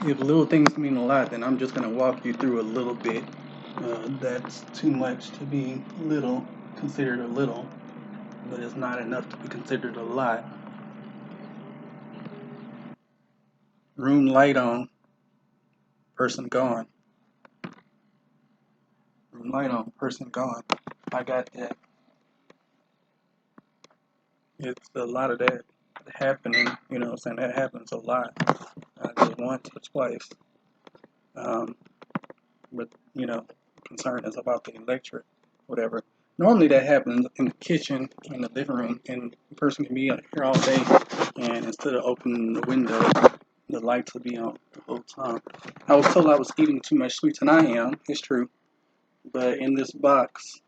if little things mean a lot, then I'm just going to walk you through a little bit. That's too much to be little, considered a little, but it's not enough to be considered a lot. Room light on, person gone. Room light on, person gone. I got that. It's a lot of that happening, you know what I'm saying? That happens a lot. Not just once or twice. Um, but, you know, concern is about the electric, whatever. Normally that happens in the kitchen, in the living room, and the person can be here all day, and instead of opening the window, the lights will be on the whole time. I was told I was eating too much sweets, and I am, it's true. But in this box,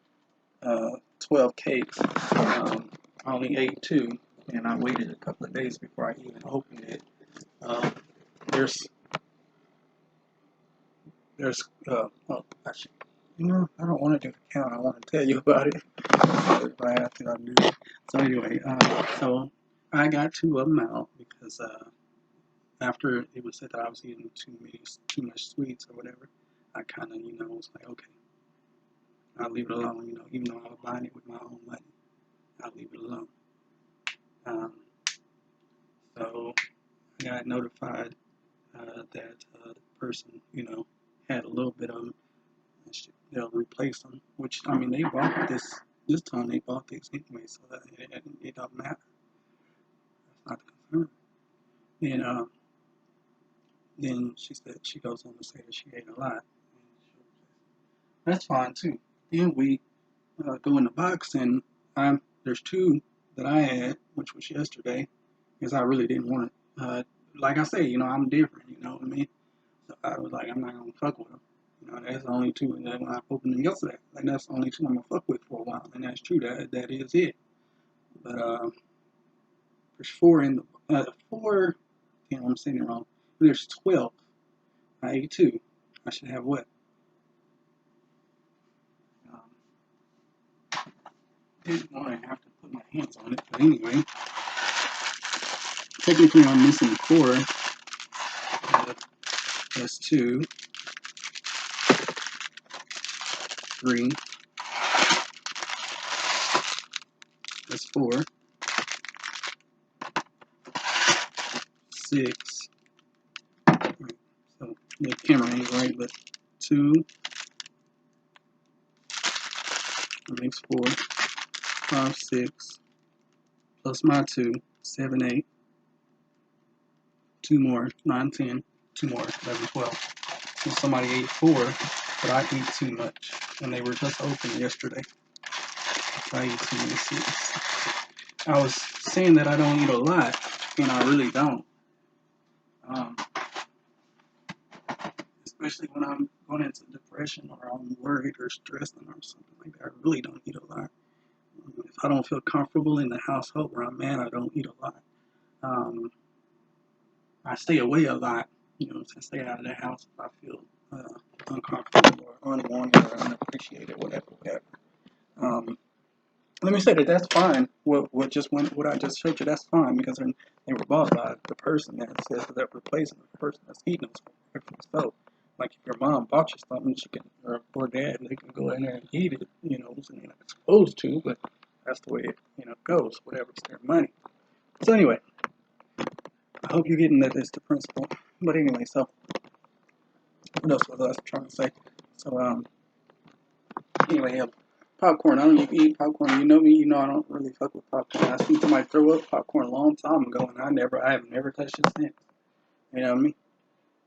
12 cakes, I only ate 2, and I waited a couple of days before I even opened it. Um, there's, oh, actually, you know, I don't want to do the count. I want to tell you about it right after I do it. So anyway, so I got 2 of them out because after it was said that I was eating too much sweets or whatever, I kind of, you know, was like, okay, I'll leave it alone. You know, even though I was buying it with my own money, I'll leave it alone. Um, so I got notified that the person, you know, had a little bit of them. They'll replace them. Which I mean, they bought this time. They bought these anyway, so that it don't matter. That's not the concern. And then she goes on to say that she ate a lot. That's fine too. Then we go in the box, and there's 2 that I had, which was yesterday, because I really didn't want to. Like I say, you know, I'm different. You know what I mean? So I was like, I'm not gonna fuck with them. You know, that's the only 2, and then when I opened them yesterday, like that's the only 2 I'm gonna fuck with for a while, and that's true. That is it. But there's 4 in the 4. You know, I'm saying it wrong. There's 12. I ate 2. I should have what? Um, didn't want to have to put my hands on it, but anyway, technically I'm missing 4. That's 2, 3. That's 4, 6. So the camera ain't right, but 2 makes 4, 5, 6, plus my 2, 7, 8. 2 more, 9, 10. 2 more, 11, 12. So somebody ate 4, but I ate too much, and they were just open yesterday. So I ate too many sweets. I was saying that I don't eat a lot, and I really don't. Especially when I'm going into depression or I'm worried or stressed or something like that. I really don't eat a lot. If I don't feel comfortable in the household where I'm at, I don't eat a lot. I stay away a lot, you know, to stay out of the house if I feel uncomfortable or unwanted or unappreciated, whatever. Let me say that that's fine. What I just showed you, that's fine because they were bought by the person that says that they're replacing the person that's eating them. So, like if your mom bought you something, she can, or dad, they can go in there and eat it. You know, so they're not supposed to, but that's the way it, you know, goes. Whatever, it's their money. So anyway, I hope you're getting that it's the principle. But anyway, so what else was I trying to say? So anyway, popcorn. I don't even eat popcorn. You know me. You know I don't really fuck with popcorn. I seen somebody throw up popcorn a long time ago, and I have never touched it since. You know what I mean?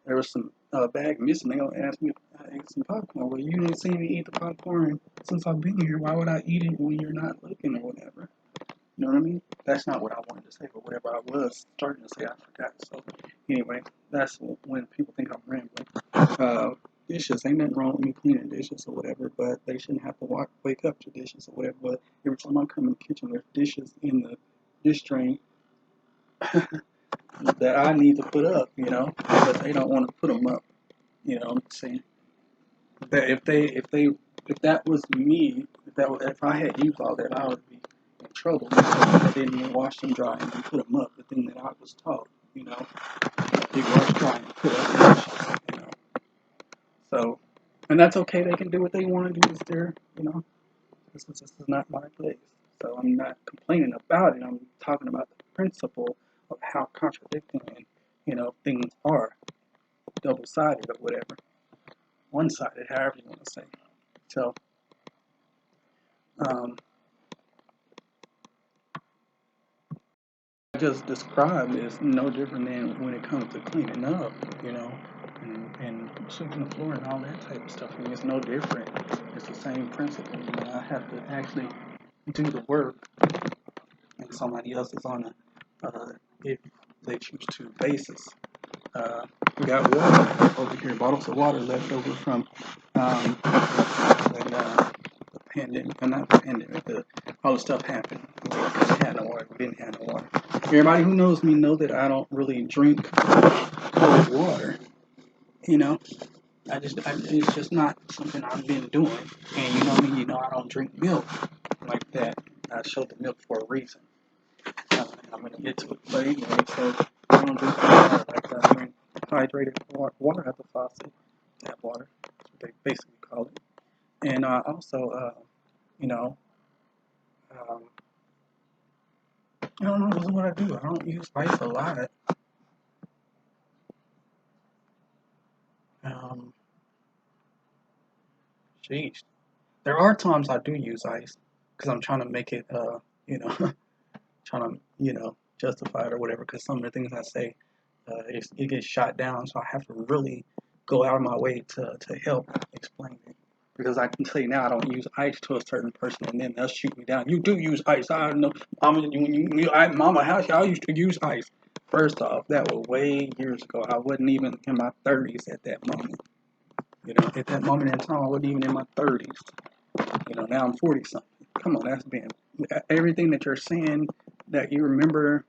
There was some bag missing. They gonna ask me if I ate some popcorn. Well, you didn't see me eat the popcorn since I've been here. Why would I eat it when you're not looking or whatever? You know what I mean? That's not what I wanted to say, but whatever I was starting to say, I forgot. So anyway, that's when people think I'm rambling. Dishes, ain't nothing wrong with me cleaning dishes or whatever, but they shouldn't have to wake up to dishes or whatever. But every time I come in the kitchen, there's dishes in the dish drain that I need to put up, you know, but they don't want to put them up. You know what I'm saying? That if that was me, if I had used all that, I would be in trouble because I didn't wash them dry and then put them up. The thing that I was taught, you know. People are trying to put up, you know. So, and that's okay. They can do what they want to do. It's their, you know, this is not my place. So I'm not complaining about it. I'm talking about the principle of how contradicting and, you know, things are, double-sided or whatever, one-sided, however you want to say. So, um, I just described is no different than when it comes to cleaning up, you know, and sweeping the floor and all that type of stuff. I mean, it's no different. It's the same principle. You know, I have to actually do the work, and somebody else is on if they choose to, basis. Uh, we got water over here, bottles of water left over from when the pandemic, not the pandemic, all the stuff happened. We had no water, we didn't have no water. Everybody who knows me know that I don't really drink cold water. You know, it's just not something I've been doing. And you know me, you know I don't drink milk like that. I showed the milk for a reason. I'm gonna get to it, but anyway, so I don't drink water like that. I drink hydrated water at the faucet, tap water. That's what they basically call it. And also, you know, um, I don't know. This is what I do. I don't use ice a lot. Um, Jeez. There are times I do use ice because I'm trying to make it, you know, trying to, you know, justify it or whatever. Because some of the things I say, it gets shot down, so I have to really go out of my way to help explain it. Because I can say now I don't use ice to a certain person, and then they'll shoot me down. You do use ice. I know. Mama house, y'all used to use ice. First off, that was way years ago. I wasn't even in my 30s at that moment. You know, at that moment in time, I wasn't even in my 30s. You know, now I'm 40 something. Come on, that's been everything that you're saying that you remember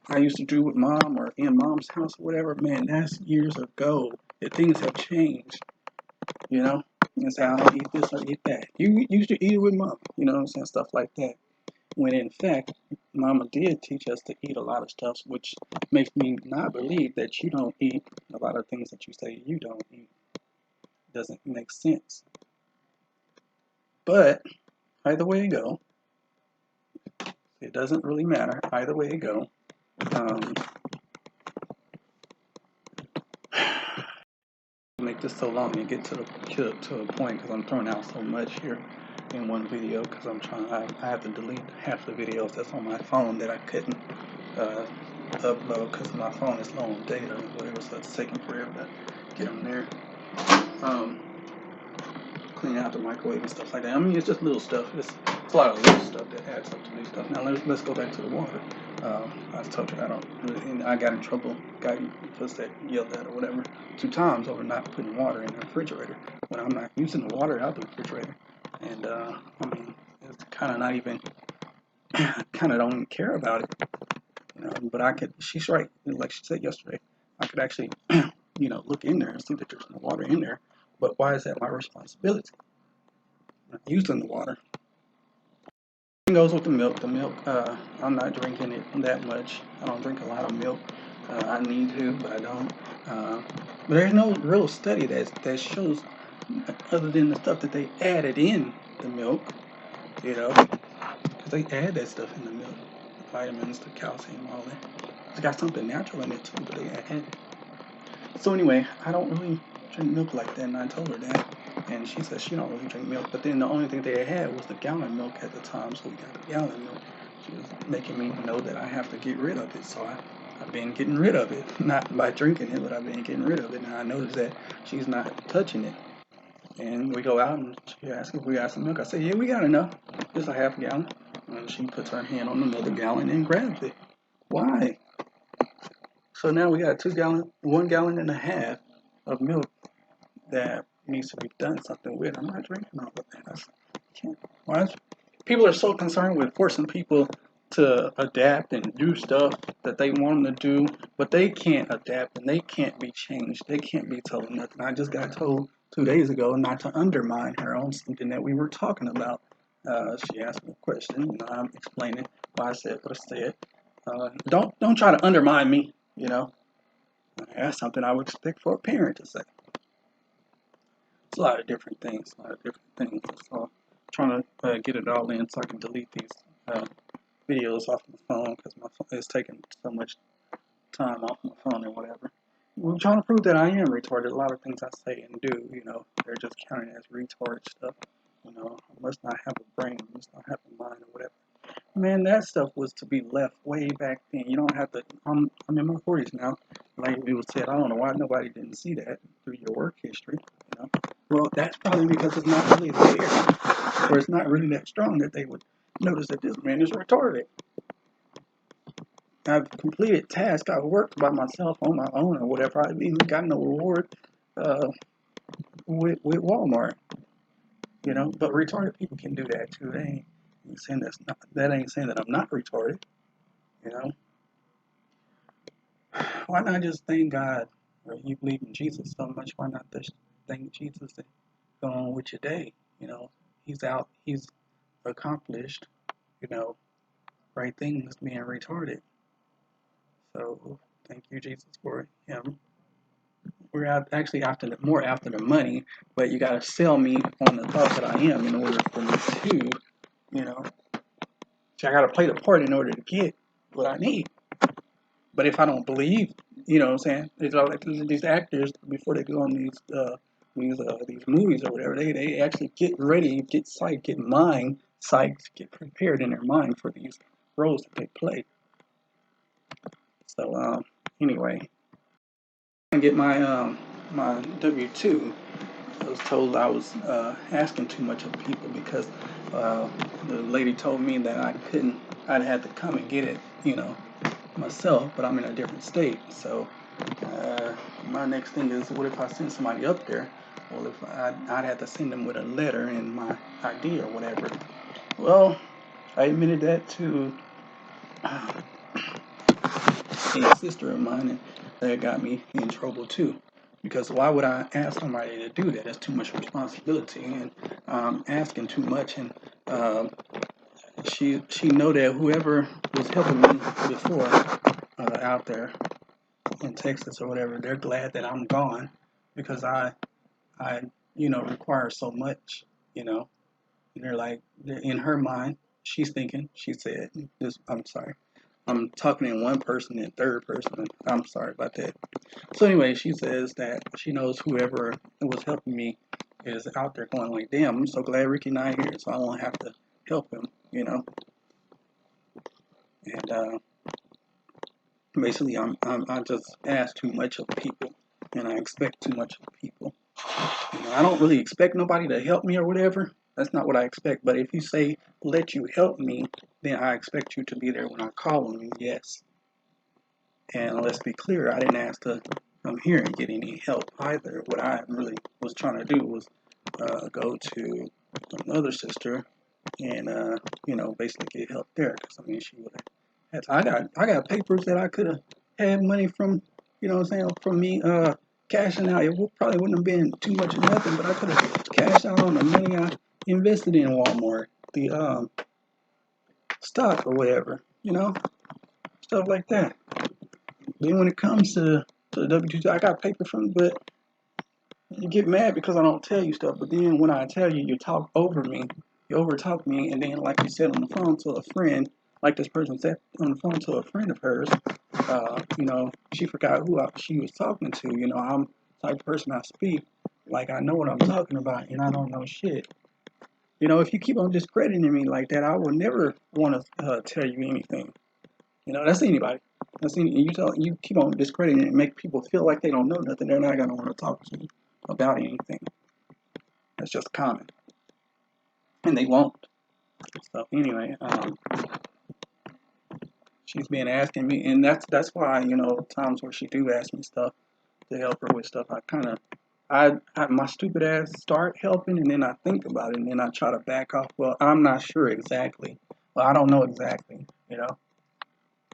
I used to do with mom or in mom's house or whatever. Man, that's years ago. That things have changed. You know, and say I don't eat this or eat that. You used to eat it with mom. You know what I'm saying? Stuff like that. When in fact, mama did teach us to eat a lot of stuff, which makes me not believe that you don't eat a lot of things that you say you don't eat. Doesn't make sense. But either way you go, it doesn't really matter. Either way you go. Um, make this so long and get to a point because I'm throwing out so much here in one video because I have to delete half the videos that's on my phone that I couldn't uh, upload because my phone is low on data or whatever, so it's taking forever to get them there. Clean out the microwave and stuff like that. I mean, it's just little stuff. It's a lot of little stuff that adds up to big stuff. Now let's go back to the water. I told you I don't really, and I got in trouble, got just that yelled at or whatever 2 times over not putting water in the refrigerator when I'm not using the water out the refrigerator. And I mean, it's kind of not even, kind of don't even care about it, you know. But I could. She's right, like she said yesterday. I could actually, you know, look in there and see that there's no water in there. But why is that my responsibility? I'm using the water. Same goes with the milk. The milk, I'm not drinking it that much. I don't drink a lot of milk. I need to, but I don't. But there's no real study that shows, other than the stuff that they added in the milk, you know, because they add that stuff in the milk, the vitamins, the calcium, all that. It's got something natural in it too, but they add it. So anyway, I don't really drink milk like that, and I told her that. And she said she don't really drink milk, but then the only thing they had was the gallon milk at the time, so we got the gallon milk. She was making me know that I have to get rid of it, so I've been getting rid of it. Not by drinking it, but I've been getting rid of it. And I noticed that she's not touching it. And we go out and she asks if we got some milk. I say, yeah, we got enough. Just a half gallon. And she puts her hand on another gallon and grabs it. Why? So now we got 1.5 gallons of milk that needs to be done something with. I'm not drinking all of that. Can't. Why? People are so concerned with forcing people to adapt and do stuff that they want them to do, but they can't adapt and they can't be changed. They can't be told nothing. I just got told 2 days ago not to undermine her on something that we were talking about. She asked me a question, and I'm explaining why I said what I said. Don't try to undermine me. You know, That's something I would expect for a parent to say. It's a lot of different things. A lot of different things. So I'm trying to get it all in so I can delete these uh, videos off my phone because my phone is taking so much time off my phone or whatever. I'm trying to prove that I am retarded. A lot of things I say and do, they're just counted as retard stuff. I must not have a brain, I must not have a mind or whatever. Man, that stuff was to be left way back then. You don't have to. I'm in my 40s now. Like people said, I don't know why nobody didn't see that through your work history. Well, that's probably because it's not really there, or it's not really that strong that they would notice that this man is retarded. I've completed tasks. I've worked by myself on my own or whatever. I've even gotten a reward uh, with Walmart. But retarded people can do that too. They ain't saying that ain't saying that I'm not retarded. You know. Why not just thank God? Or you believe in Jesus so much, why not just thank Jesus and go on with your day? He's out, he's accomplished, you know, right things being retarded. So thank you, Jesus, for him. We're actually more after the money, but you gotta sell me on the thought that I am in order for me to, you know, so I gotta play the part in order to get what I need. But if I don't believe, what I'm saying, it's all like these actors before they go on these movies or whatever, they actually get ready, get psyched, get psyched, get prepared in their mind for these roles that they play. So anyway, I get my W-2. I was told I was asking too much of people because the lady told me that I'd have to come and get it, myself, but I'm in a different state. So my next thing is, what if I send somebody up there? Well, if I'd have to send them with a letter and my ID or whatever. Well, I admitted that to a sister of mine, and that got me in trouble too. Because why would I ask somebody to do that? That's too much responsibility and asking too much. And she know that whoever was helping me before out there in Texas or whatever, they're glad that I'm gone because I require so much, And they're like, in her mind, she's thinking, she said, this, I'm sorry, I'm talking in one person and third person. I'm sorry about that. So anyway, she says that she knows whoever was helping me is out there going like, damn, I'm so glad Ricky not here, so I won't have to help him, And basically, I just ask too much of people, and I expect too much of people. I don't really expect nobody to help me or whatever. That's not what I expect. But if you say, let you help me, then I expect you to be there when I call on you, yes. And let's be clear, I didn't ask to come here and get any help either. What I really was trying to do was go to another sister and, basically get help there. Because, she would have had, I got papers that I could have had money from, from me cashing out. It probably wouldn't have been too much of nothing, but I could have cashed out on the money I invested in Walmart, the stock or whatever, stuff like that. Then when it comes to the W-2, I got paper from it, but you get mad because I don't tell you stuff. But then when I tell you, you talk over me, you over talk me, and then like you said on the phone to a friend, like this person said on the phone to a friend of hers, she forgot who she was talking to. I'm the type of person I speak like I know what I'm talking about, and I don't know shit. If you keep on discrediting me like that, I will never want to tell you anything. That's anybody. You keep on discrediting it and make people feel like they don't know nothing. They're not gonna want to talk to you about anything. That's just common, and they won't. So anyway, she's been asking me, and that's why times where she do ask me stuff to help her with stuff, I my stupid ass start helping, and then I think about it, and then I try to back off. Well, I'm not sure exactly. Well, I don't know exactly,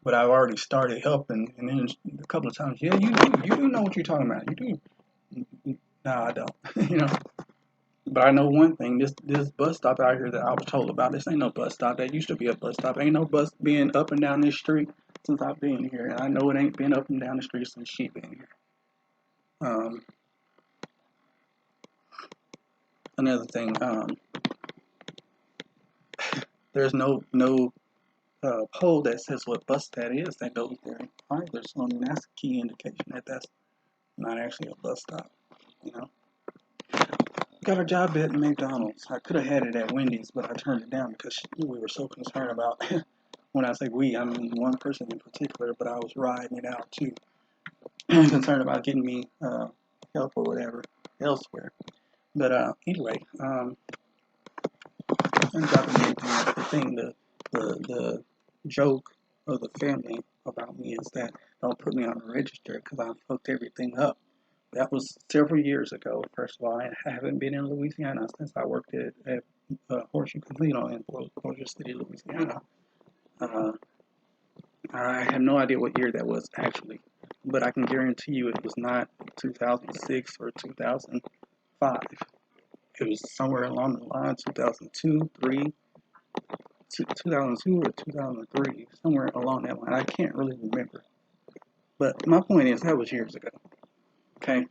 but I've already started helping, and then a couple of times, yeah, you do know what you're talking about. You do. No, I don't. But I know one thing. This bus stop out here that I was told about. This ain't no bus stop. That used to be a bus stop. Ain't no bus being up and down this street since I've been here. And I know it ain't been up and down the street since she been here. Um, another thing, there's no pole that says what bus that is that goes there either. So I mean that's a key indication that that's not actually a bus stop. You know, got a job at McDonald's. I could have had it at Wendy's, but I turned it down because we were so concerned about. When I say we, I mean one person in particular, but I was riding it out too, concerned about getting me help or whatever elsewhere. But anyway, and dropping the thing, the joke of the family about me is that don't put me on the register because I fucked everything up. That was several years ago. First of all, I haven't been in Louisiana since I worked at Horseshoe Casino in Bossier City, Louisiana. Uh, I have no idea what year that was actually, but I can guarantee you it was not 2006 or 2005. It was somewhere along the line 2002, 3, 2002 or 2003, somewhere along that line. I can't really remember. But my point is, that was years ago. Okay?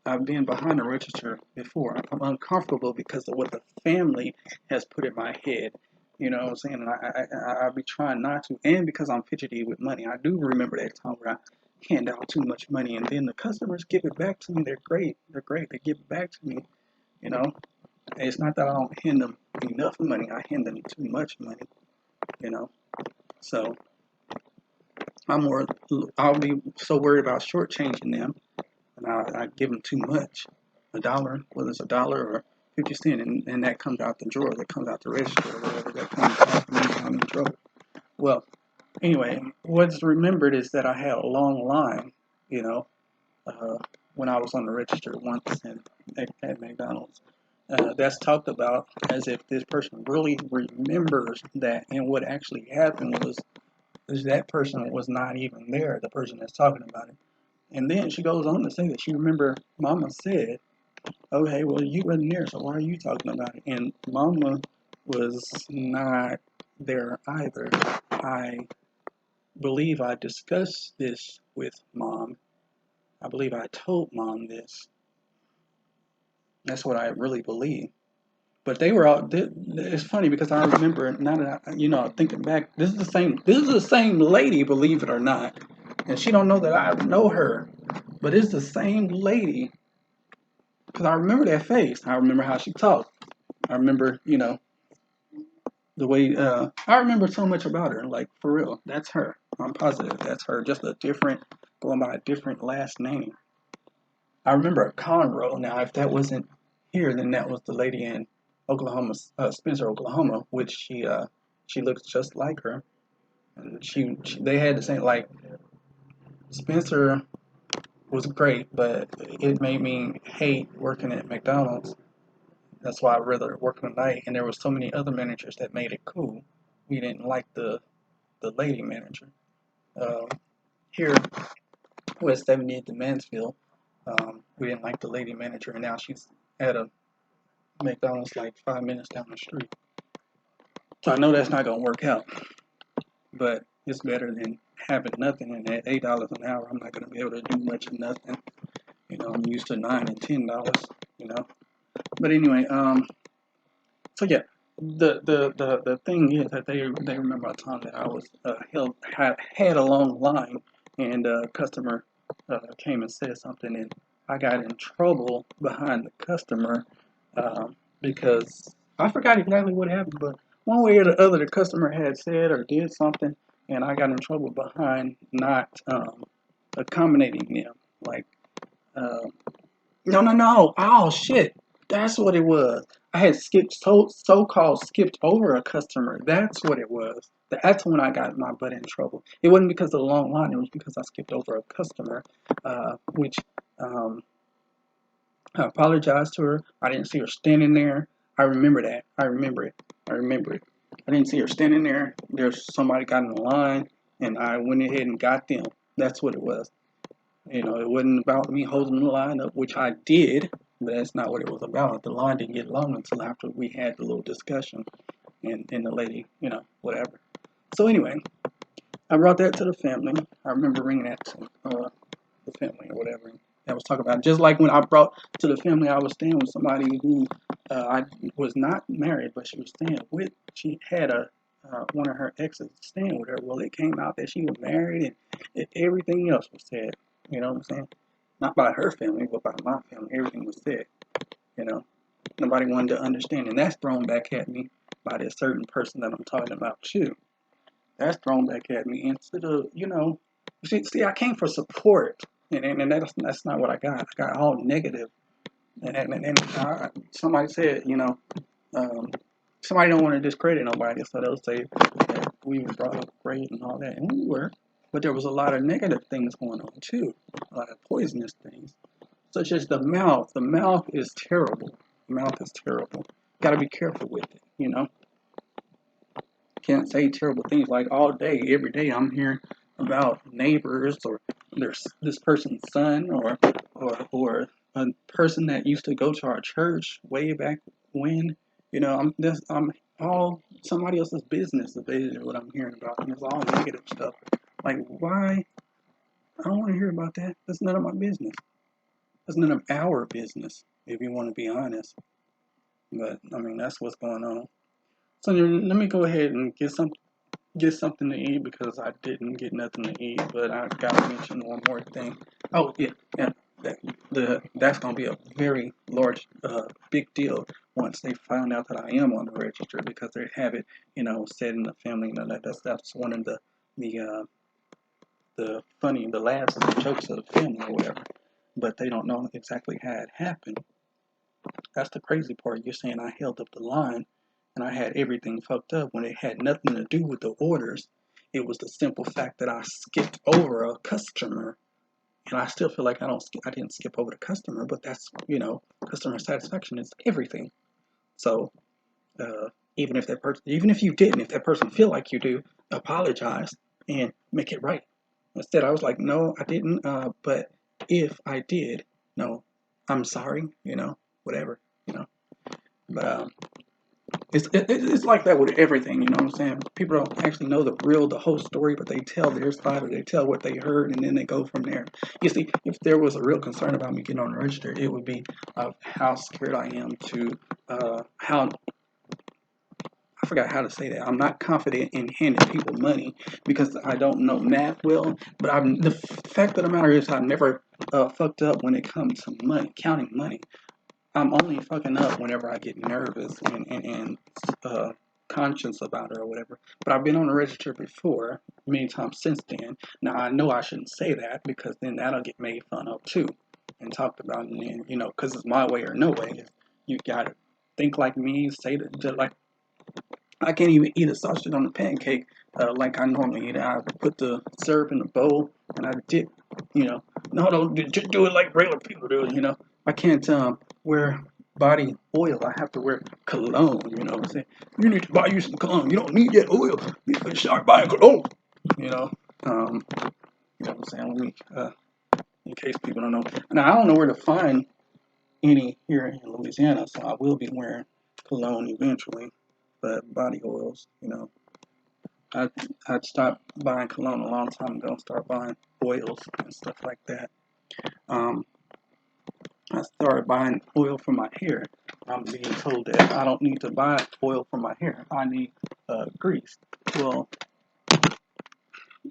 I've been behind the register before. I'm uncomfortable because of what the family has put in my head. You know what I'm saying? And I be trying not to. And because I'm fidgety with money. I do remember that time where I hand out too much money and then the customers give it back to me. They're great. They're great. They give it back to me. You know? It's not that I don't hand them enough money. I hand them too much money. You know? So I'll be so worried about shortchanging them, and I give them too much, a dollar, whether it's a dollar or 50 cents, and that comes out the drawer, that comes out the register, or whatever, that comes out the money I'm in trouble. Well, anyway, what's remembered is that I had a long line, you know, uh, when I was on the register once at McDonald's. That's talked about as if this person really remembers that, and what actually happened was that person was not even there, the person that's talking about it. And then she goes on to say that she remember Mama said, okay, well, you wasn't there, so why are you talking about it? And Mama was not there either. I believe I discussed this with Mom. I believe I told Mom this. That's what I really believe. But they were all. It's funny because I remember now that thinking back. This is the same. This is the same lady, believe it or not, and she don't know that I know her. But it's the same lady because I remember that face. I remember how she talked. I remember, the way. I remember so much about her. Like for real, that's her. I'm positive that's her. Just a different, going by a different last name. I remember a Conroe. Now, if that wasn't here, then that was the lady in Oklahoma, Spencer, Oklahoma, which she looks just like her. And they had the same, like, Spencer was great, but it made me hate working at McDonald's. That's why I'd rather work at night. And there were so many other managers that made it cool. We didn't like the lady manager. Uh, Here, West 70th in Mansfield, we didn't like the lady manager, and now she's at a McDonald's like 5 minutes down the street. So I know that's not gonna work out, but it's better than having nothing. And at $8 an hour, I'm not gonna be able to do much of nothing. I'm used to $9 and $10. You know. But anyway, so yeah, the thing is that they remember a time that I was had a long line, and a customer came and said something, and I got in trouble behind the customer because I forgot exactly what happened, but one way or the other, the customer had said or did something, and I got in trouble behind not accommodating them. Like, uh, no. Oh shit, that's what it was. I had skipped so-called skipped over a customer. That's what it was. That's when I got my butt in trouble. It wasn't because of the long line. It was because I skipped over a customer, which um, I apologized to her. I didn't see her standing there. I remember that. I remember it. I remember it. I didn't see her standing there. There's somebody got in the line, and I went ahead and got them. That's what it was. It wasn't about me holding the line up, which I did, but that's not what it was about. The line didn't get long until after we had the little discussion, and the lady, whatever. So anyway, I brought that to the family. I remember bringing that to the family or whatever. that was talking about it. Just like when I brought to the family, I was staying with somebody who I was not married, but she was staying with. She had a one of her exes staying with her. Well, it came out that she was married, and everything else was said. You know what I'm saying? Not by her family, but by my family. Everything was said. You know, nobody wanted to understand, and that's thrown back at me by this certain person that I'm talking about too. That's thrown back at me instead of, see, I came for support, and that's not what I got. I got all negative, and somebody said, um, somebody don't want to discredit nobody, so they'll say that we were brought up great and all that, and we were, but there was a lot of negative things going on too, a lot of poisonous things, such as the mouth. The mouth is terrible. The mouth is terrible. Got to be careful with it, Can't say terrible things like all day, every day. I'm hearing about neighbors or there's this person's son or a person that used to go to our church way back when. I'm all somebody else's business. Is basically what I'm hearing about, and it's all negative stuff. Like why? I don't want to hear about that. That's none of my business. That's none of our business, if you want to be honest. But I mean, that's what's going on. So let me go ahead and get something to eat because I didn't get nothing to eat. But I gotta mention one more thing. Oh yeah, yeah. That's gonna be a very large, big deal once they find out that I am on the register because they have it, said in the family. That's one of the laughs and the jokes of the family or whatever. But they don't know exactly how it happened. That's the crazy part. You're saying I held up the line and I had everything fucked up when it had nothing to do with the orders. It was the simple fact that I skipped over a customer, and I still feel like I didn't skip over the customer, but that's customer satisfaction is everything. So even if you didn't, if that person feel like you do, apologize and make it right. Instead, I was like, no, I didn't. But if I did, no, I'm sorry. Whatever. You know. But it's like that with everything, you know what I'm saying? People don't actually know the whole story, but they tell their side or they tell what they heard, and then they go from there. You see, if there was a real concern about me getting on the register, it would be of how scared I am to how I forgot how to say that. I'm not confident in handing people money because I don't know math well. But the fact of the matter is, I've never fucked up when it comes to money, counting money. I'm only fucking up whenever I get nervous and conscious about it or whatever. But I've been on the register before, many times since then. Now I know I shouldn't say that because then that'll get made fun of too and talked about. And then, because it's my way or no way. You gotta think like me, say that like I can't even eat a sausage on a pancake like I normally eat. I put the syrup in the bowl and I dip. No, don't just do it like regular people do. I can't wear body oil. I have to wear cologne. You know what I'm saying? You need to buy you some cologne. You don't need that oil. You can start buying cologne. You know, you know what I'm saying? Let me, in case people don't know. Now I don't know where to find any here in Louisiana, so I will be wearing cologne eventually. But body oils, I I'd stopped buying cologne a long time ago. Start buying oils and stuff like that. Um, I started buying oil for my hair. I'm being told that I don't need to buy oil for my hair. I need grease. Well,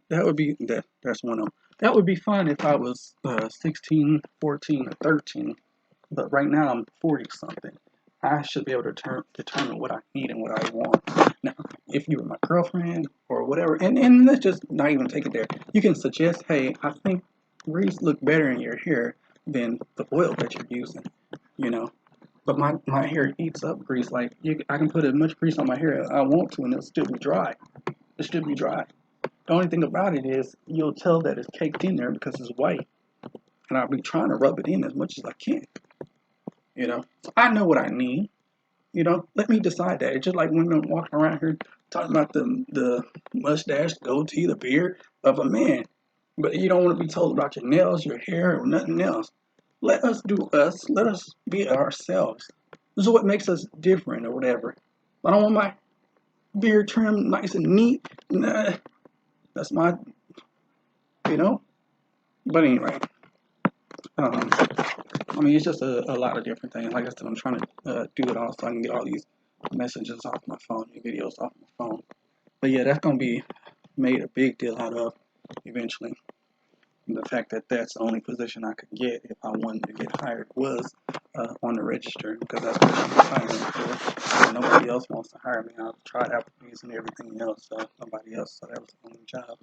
that's one of them. That would be fine if I was 16, 14, or 13. But right now I'm 40 something. I should be able to determine what I need and what I want. Now, if you were my girlfriend or whatever, and let's just not even take it there. You can suggest, hey, I think grease look better in your hair than the oil that you're using, you know. But my hair eats up grease. Like I can put as much grease on my hair as I want to, and it'll still be dry. It'll still be dry. The only thing about it is you'll tell that it's caked in there because it's white, and I'll be trying to rub it in as much as I can. So I know what I need. Let me decide that. It's just like women walking around here talking about the mustache, goatee, the beard of a man. But you don't want to be told about your nails, your hair, or nothing else. Let us do us. Let us be ourselves. This is what makes us different or whatever. I don't want my beard trimmed nice and neat. Nah, that's my. But anyway, I mean, it's just a lot of different things. Like I said, I'm trying to do it all so I can get all these messages off my phone and videos off my phone. But yeah, that's gonna be made a big deal out of eventually. The fact that that's the only position I could get if I wanted to get hired was on the register, because that's what she was hiring for. And nobody else wants to hire me. I've tried Applebee's and everything else, so nobody else. So that was the only job.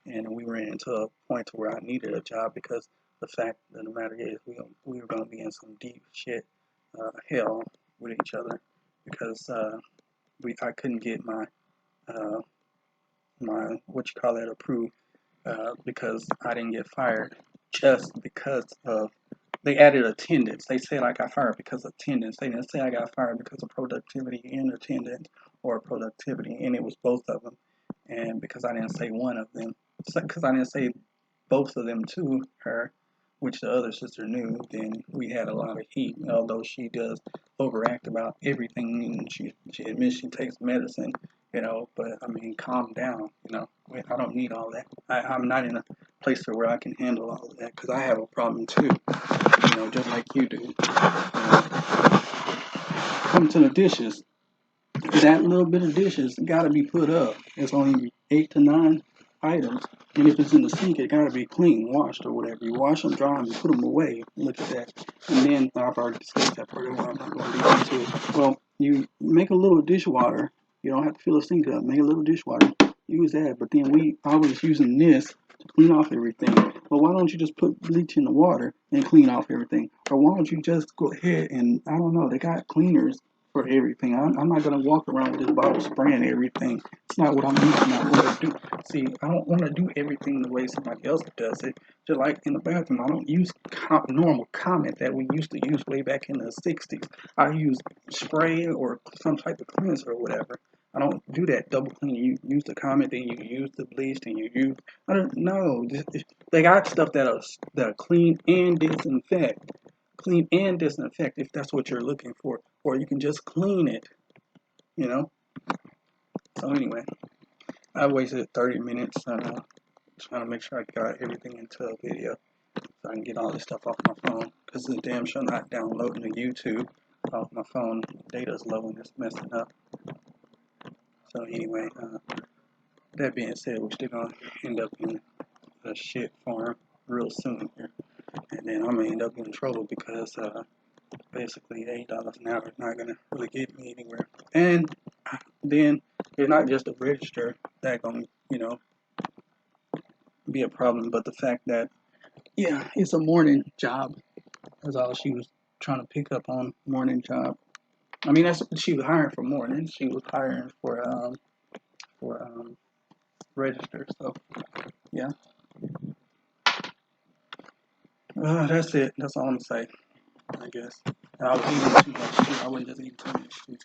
And we ran into a point to where I needed a job because the fact of the matter is we were going to be in some deep shit hell with each other because I couldn't get my what you call that approved because I didn't get fired just because of they added attendance. They said I got fired because of attendance. They didn't say I got fired because of productivity and attendance or productivity, and it was both of them. And because I didn't say one of them, because I didn't say both of them to her, which the other sister knew, then we had a lot of heat. Although she does overact about everything, and she admits she takes medicine, But I mean, calm down, I don't need all that. I'm not in a place where I can handle all of that because I have a problem too, just like you do. Come to the dishes. That little bit of dishes got to be put up. It's only 8 to 9 items, and if it's in the sink, it got to be clean, washed or whatever. You wash them, dry them, you put them away. Look at that. And then I've already discussed that part. I'm not going to get into it. Well, you make a little dishwater. You don't have to fill the sink up. Make a little dishwater. Use that. But then we always using this to clean off everything. Well, why don't you just put bleach in the water and clean off everything? Or why don't you just go ahead and, I don't know, they got cleaners for everything. I'm not going to walk around with this bottle spraying everything. It's not what I'm using. Not what I do. See, I don't want to do everything the way somebody else does it. Just like in the bathroom, I don't use normal Comet that we used to use way back in the 60s. I use spray or some type of cleanser or whatever. I don't do that double clean. You use the Comet, then you use the bleach, then you use. I don't know. They got stuff that clean and disinfect. Clean and disinfect if that's what you're looking for, or you can just clean it. You know. So anyway, I wasted 30 minutes trying to make sure I got everything into a video so I can get all this stuff off my phone because the damn show not downloading the YouTube off my phone. Data's low and it's messing up. So anyway, that being said, we're still gonna end up in a shit farm real soon here, and then I'm gonna end up in trouble because basically $8 an hour is not gonna really get me anywhere. And then it's not just the register that gonna be a problem, but the fact that it's a morning job. That's all she was trying to pick up on, morning job. I mean, that's she was hiring for morning. She was hiring for register. So yeah, that's it. That's all I'm saying. I guess. And I was eating too much too. I wasn't just eating too much too.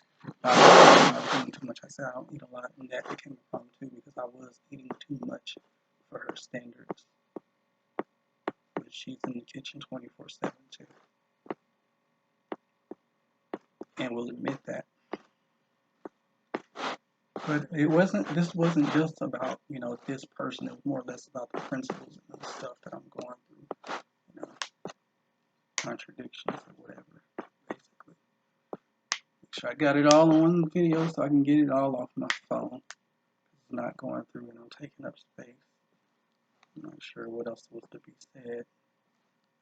I was eating too much. I said I don't eat a lot, and that became a problem too because I was eating too much for her standards. But she's in the kitchen 24/7 too, and will admit that. But it wasn't. This wasn't just about this person. It was more or less about the principles and the stuff that I'm going through. Contradictions or whatever. Basically, make sure I got it all on video so I can get it all off my phone. It's not going through taking up space. I'm not sure what else was to be said.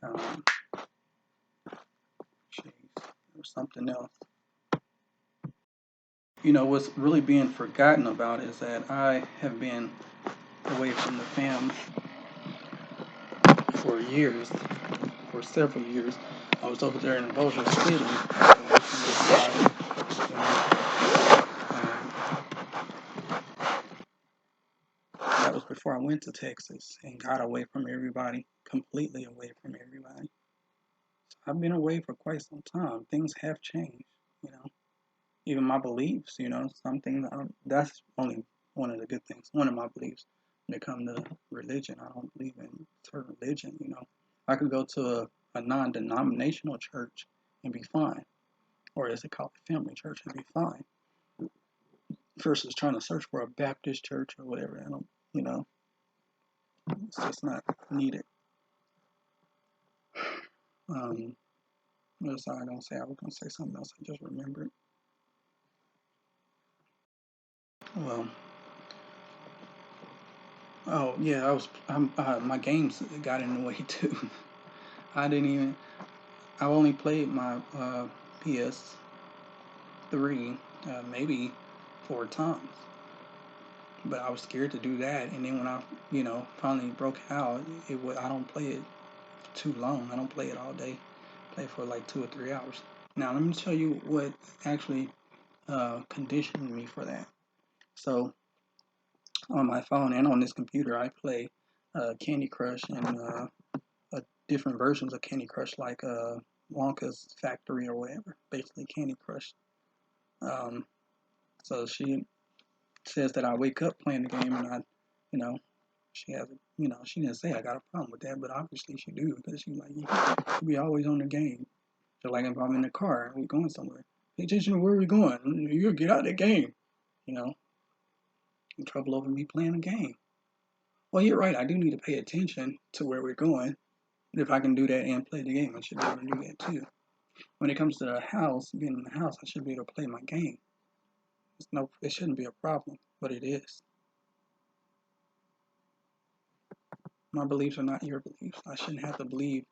There was something else. What's really being forgotten about is that I have been away from the fam for years, for several years. I was over there in Bossier City. That was before I went to Texas and got away from everybody, completely away from everybody. So I've been away for quite some time. Things have changed, even my beliefs, something that's only one of the good things. One of my beliefs when it comes to religion, I don't believe in certain religion. I could go to a non-denominational church and be fine, or as they call it, family church, and be fine. Versus trying to search for a Baptist church or whatever. I don't, it's just not needed. What else I don't say? I was gonna say something else. I just remembered. Well, oh yeah, my games got in the way too. I didn't even. I only played my PS3 maybe 4 times, but I was scared to do that. And then when I, finally broke out, I don't play it too long. I don't play it all day. I play for like 2 or 3 hours. Now let me tell you what actually conditioned me for that. So on my phone and on this computer, I play Candy Crush and different versions of Candy Crush, like Wonka's Factory or whatever. Basically, Candy Crush. Um, so she says that I wake up playing the game, and you know, she has, she didn't say I got a problem with that, but obviously she do because she's like, you be always on the game. So like if I'm in the car, we going somewhere. Hey, attention, where are we going? You get out of the game. You know, in trouble over me playing a game. Well, you're right. I do need to pay attention to where we're going. And if I can do that and play the game, I should be able to do that too. When it comes to the house, being in the house, I should be able to play my game. It shouldn't be a problem, but it is. My beliefs are not your beliefs. I shouldn't have to believe.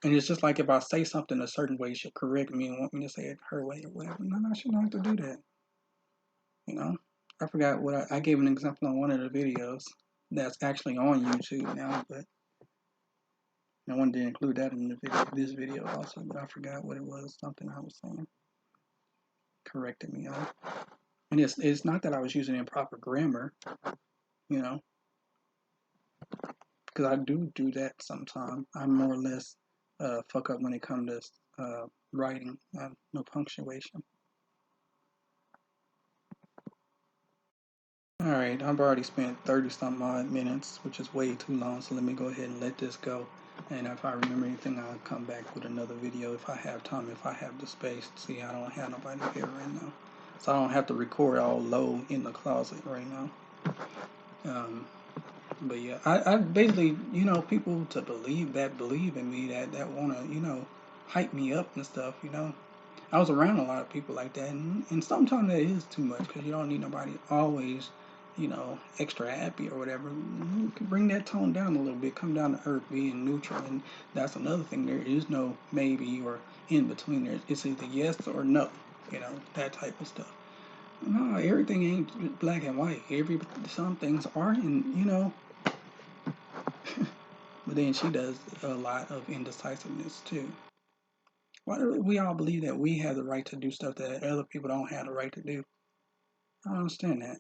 And it's just like if I say something a certain way, you should correct me and want me to say it her way or whatever. No, I shouldn't have to do that. You know, I forgot what I gave an example on one of the videos that's actually on YouTube now, but I wanted to include that in this video also, but I forgot what it was. Something I was saying corrected me on. And it's not that I was using improper grammar, you know, because I do that sometimes. I more or less fuck up when it comes to writing, no punctuation. All right, I've already spent 30 some odd minutes, which is way too long. So let me go ahead and let this go. And if I remember anything, I'll come back with another video if I have time, if I have the space. See, I don't have nobody here right now, so I don't have to record all low in the closet right now. But yeah, I basically, people to believe in me, that want to, hype me up and stuff, I was around a lot of people like that, and sometimes that is too much because you don't need nobody always, extra happy or whatever. You can bring that tone down a little bit, come down to earth, being neutral, and that's another thing. There is no maybe or in between. It's either yes or no, that type of stuff. No, everything ain't black and white. Some things are, and but then she does a lot of indecisiveness too. Why do we all believe that we have the right to do stuff that other people don't have the right to do? I don't understand that.